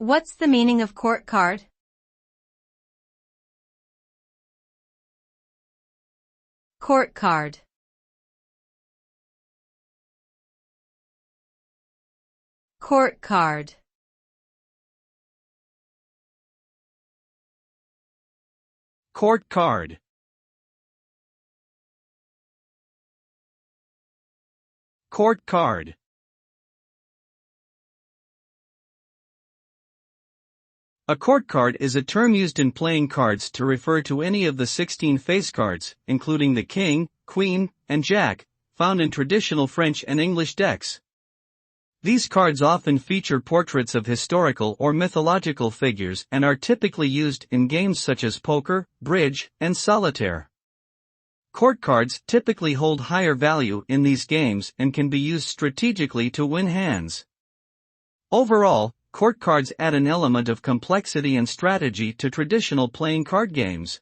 What's the meaning of court card? Court card. Court card. Court card. Court card. A court card is a term used in playing cards to refer to any of the 16 face cards, including the king, queen, and jack, found in traditional French and English decks. These cards often feature portraits of historical or mythological figures and are typically used in games such as poker, bridge, and solitaire. Court cards typically hold higher value in these games and can be used strategically to win hands. Overall, court cards add an element of complexity and strategy to traditional playing card games.